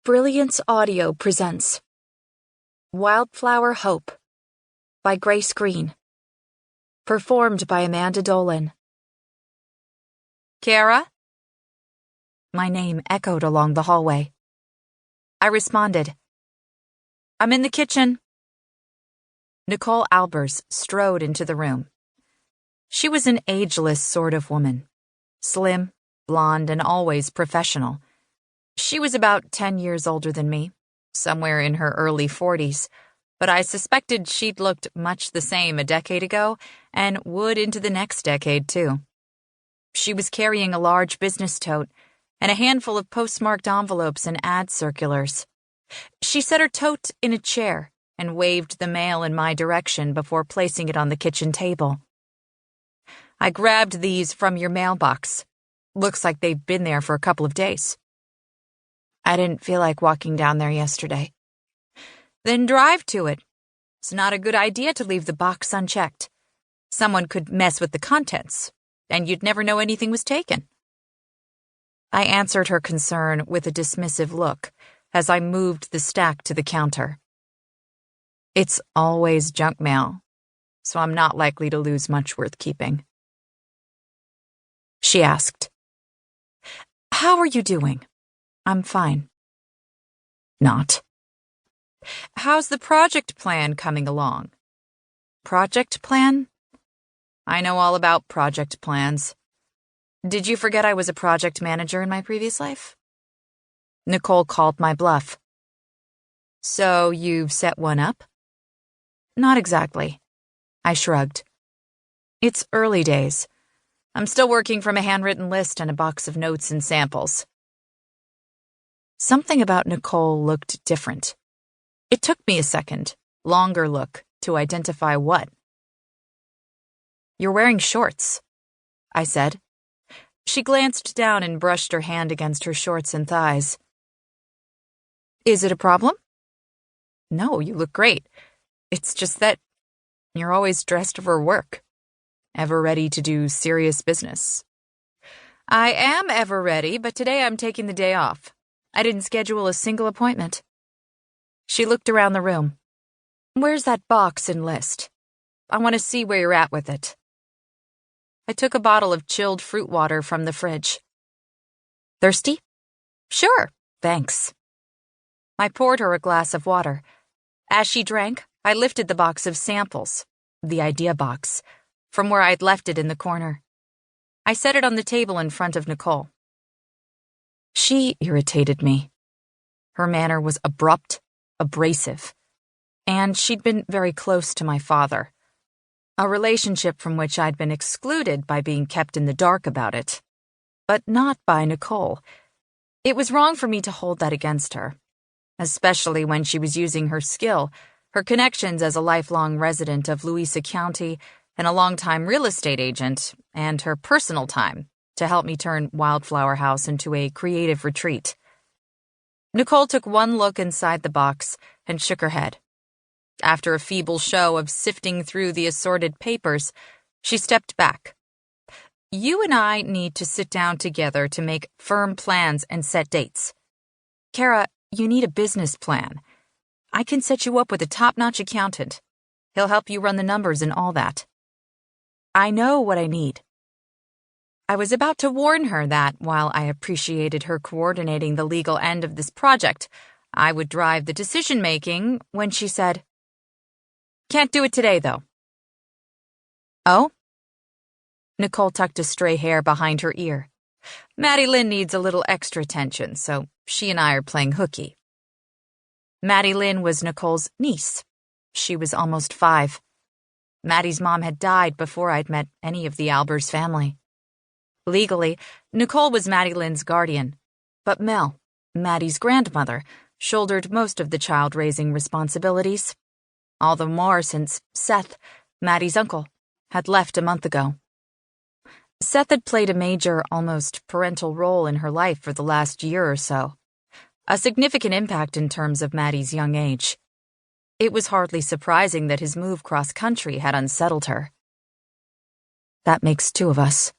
Brilliance Audio presents Wildflower Hope by Greene. Performed by Amanda Dolan. Kara? My name echoed along the hallway. I responded. I'm in the kitchen. Nicole Albers strode into the room. She was an ageless sort of woman. Slim, blonde, and always professional. She was about 10 years older than me, somewhere in her early 40s, but I suspected she'd looked much the same a decade ago and would into the next decade, too. She was carrying a large business tote and a handful of postmarked envelopes and ad circulars. She set her tote in a chair and waved the mail in my direction before placing it on the kitchen table. I grabbed these from your mailbox. Looks like they've been there for a couple of days. I didn't feel like walking down there yesterday. Then drive to it. It's not a good idea to leave the box unchecked. Someone could mess with the contents, and you'd never know anything was taken. I answered her concern with a dismissive look as I moved the stack to the counter. It's always junk mail, so I'm not likely to lose much worth keeping. She asked, "How are you doing?" I'm fine. Not. How's the project plan coming along? Project plan? I know all about project plans. Did you forget I was a project manager in my previous life? Nicole called my bluff. So you've set one up? Not exactly. I shrugged. It's early days. I'm still working from a handwritten list and a box of notes and samples. Something about Nicole looked different. It took me a second, longer look, to identify what. You're wearing shorts, I said. She glanced down and brushed her hand against her shorts and thighs. Is it a problem? No, you look great. It's just that you're always dressed for work. Ever ready to do serious business. I am ever ready, but today I'm taking the day off. I didn't schedule a single appointment. She looked around the room. Where's that box and list? I want to see where you're at with it. I took a bottle of chilled fruit water from the fridge. Thirsty? Sure, thanks. I poured her a glass of water. As she drank, I lifted the box of samples, the idea box, from where I'd left it in the corner. I set it on the table in front of Nicole. She irritated me. Her manner was abrupt, abrasive, and she'd been very close to my father, a relationship from which I'd been excluded by being kept in the dark about it, but not by Nicole. It was wrong for me to hold that against her, especially when she was using her skill, her connections as a lifelong resident of Louisa County and a longtime real estate agent, and her personal time to help me turn Wildflower House into a creative retreat. Nicole took one look inside the box and shook her head. After a feeble show of sifting through the assorted papers, she stepped back. You and I need to sit down together to make firm plans and set dates. Kara, you need a business plan. I can set you up with a top-notch accountant. He'll help you run the numbers and all that. I know what I need. I was about to warn her that, while I appreciated her coordinating the legal end of this project, I would drive the decision-making when she said, Can't do it today, though. Oh? Nicole tucked a stray hair behind her ear. Maddie Lynn needs a little extra attention, so she and I are playing hooky. Maddie Lynn was Nicole's niece. She was almost 5. Maddie's mom had died before I'd met any of the Albers family. Legally, Nicole was Maddie Lynn's guardian, but Mel, Maddie's grandmother, shouldered most of the child-raising responsibilities. All the more since Seth, Maddie's uncle, had left a month ago. Seth had played a major, almost parental role in her life for the last year or so, a significant impact in terms of Maddie's young age. It was hardly surprising that his move cross-country had unsettled her. That makes 2 of us,